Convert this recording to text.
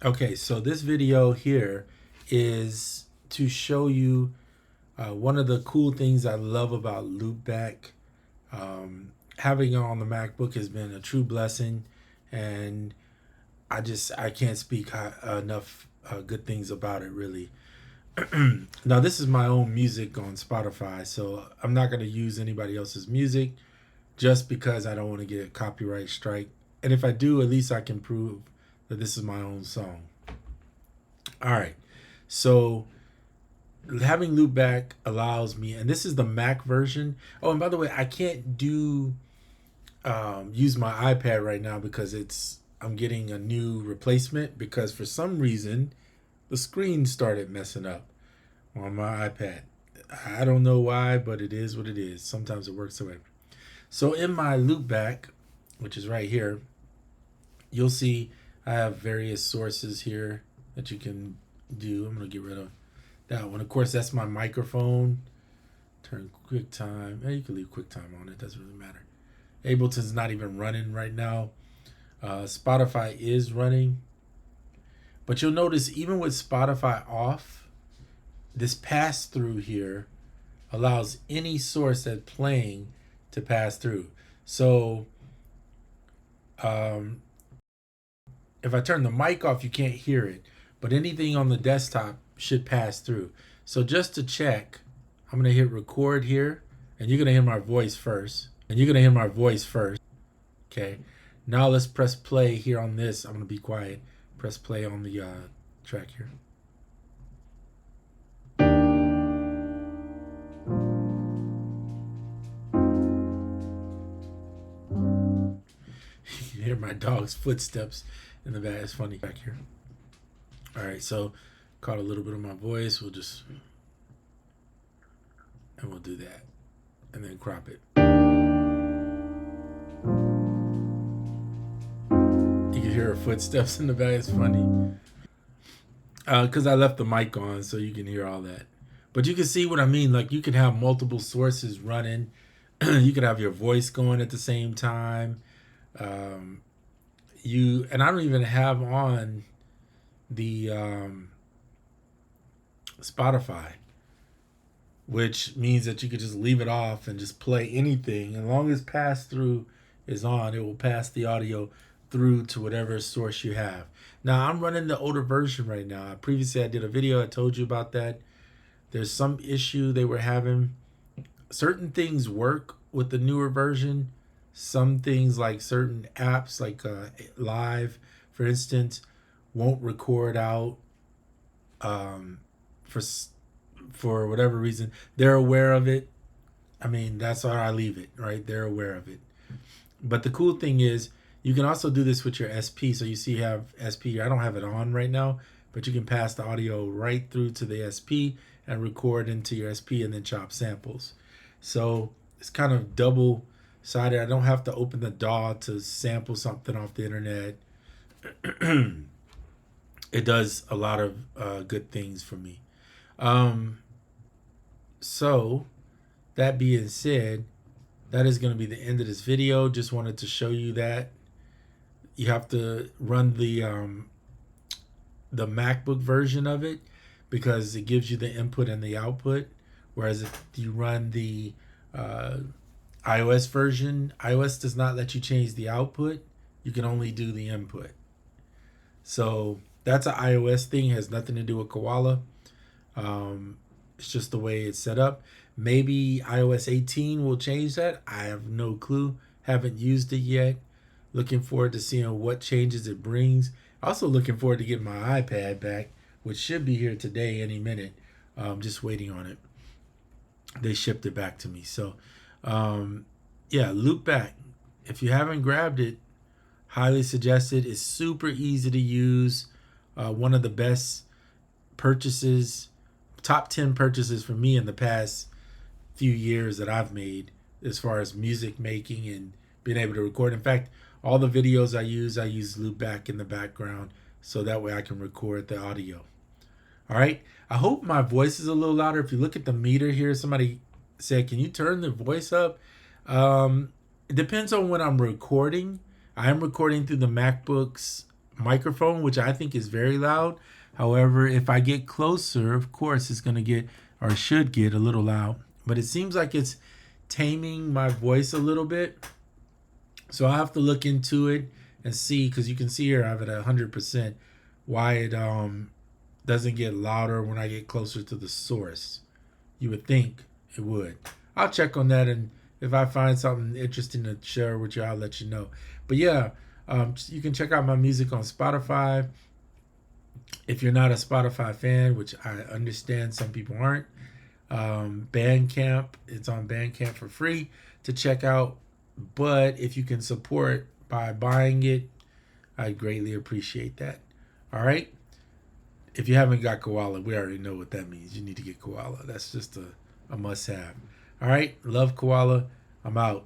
Okay, so this video here is to show you one of the cool things I love about Loopback. Having it on the MacBook has been a true blessing, and I can't speak enough good things about it really. Now this is my own music on Spotify, so I'm not going to use anybody else's music just because I don't want to get a copyright strike. And if I do, at least I can prove that this is my own song. All right. So having loopback allows me, and this is the Mac version. Oh, and by the way, I can't do use my iPad right now because I'm getting a new replacement because for some reason the screen started messing up on my iPad. I don't know why, but it is what it is. Sometimes it works away. So in my loopback, which is right here, you'll see I have various sources here that you can do. I'm going to get rid of that one. Of course, that's my microphone. Turn QuickTime. You can leave QuickTime on. It doesn't really matter. Ableton's not even running right now. Spotify is running. But you'll notice even with Spotify off, this pass-through here allows any source that's playing to pass through. So if I turn the mic off, you can't hear it. But anything on the desktop should pass through. So just to check, I'm going to hit record here. And you're going to hear my voice first. Okay. Now let's press play here on this. I'm going to be quiet. Press play on the track here. You can hear my dog's footsteps in the back. It's funny back here. All right, so caught a little bit of my voice. We'll do that, and then crop it. You can hear her footsteps in the back. It's funny because I left the mic on, so you can hear all that. But you can see what I mean. Like you can have multiple sources running. You could have your voice going at the same time. And I don't even have on the Spotify, which means that you could just leave it off and just play anything. As long as pass through is on, it will pass the audio through to whatever source you have. Now I'm running the older version right now. Previously I did a video, I told you about that. There's some issue they were having. Certain things work with the newer version. Some things like certain apps like Live, for instance, won't record out for whatever reason. They're aware of it. I mean, that's how I leave it, right? They're aware of it. But the cool thing is you can also do this with your SP. So you see you have SP. I don't have it on right now, but you can pass the audio right through to the SP and record into your SP and then chop samples. So it's kind of double-sided. I don't have to open the DAW to sample something off the internet. It does a lot of good things for me. So that being said, that is going to be the end of this video. Just wanted to show you that you have to run the MacBook version of it because it gives you the input and the output. Whereas if you run the iOS version, iOS does not let you change the output. You can only do the input. So that's an iOS thing. It has nothing to do with Koala. It's just the way it's set up. Maybe iOS 18 will change that. I have no clue. Haven't used it yet. Looking forward to seeing what changes it brings. Also looking forward to getting my iPad back, which should be here today, any minute. Just waiting on it. They shipped it back to me. So, yeah, Loopback. If you haven't grabbed it, highly suggested. It's super easy to use. One of the best purchases, top 10 purchases for me in the past few years that I've made as far as music making and being able to record. In fact, all the videos I use Loopback in the background so that way I can record the audio. All right. I hope my voice is a little louder. If you look at the meter here, somebody said, can you turn the voice up? It depends on when I'm recording. I am recording through the MacBook's microphone, which I think is very loud. However, if I get closer, of course, it's going to get, or should get, a little loud. But it seems like it's taming my voice a little bit. So I'll have to look into it and see, because you can see here I have it at 100%, why it doesn't get louder when I get closer to the source. You would think it would. I'll check on that, and if I find something interesting to share with you, I'll let you know. But yeah, you can check out my music on Spotify. If you're not a Spotify fan, which I understand some people aren't, Bandcamp, it's on Bandcamp for free to check out. But if you can support by buying it, I greatly appreciate that. All right. If you haven't got Koala, we already know what that means. You need to get Koala. That's just a must have. All right. Love Koala. I'm out.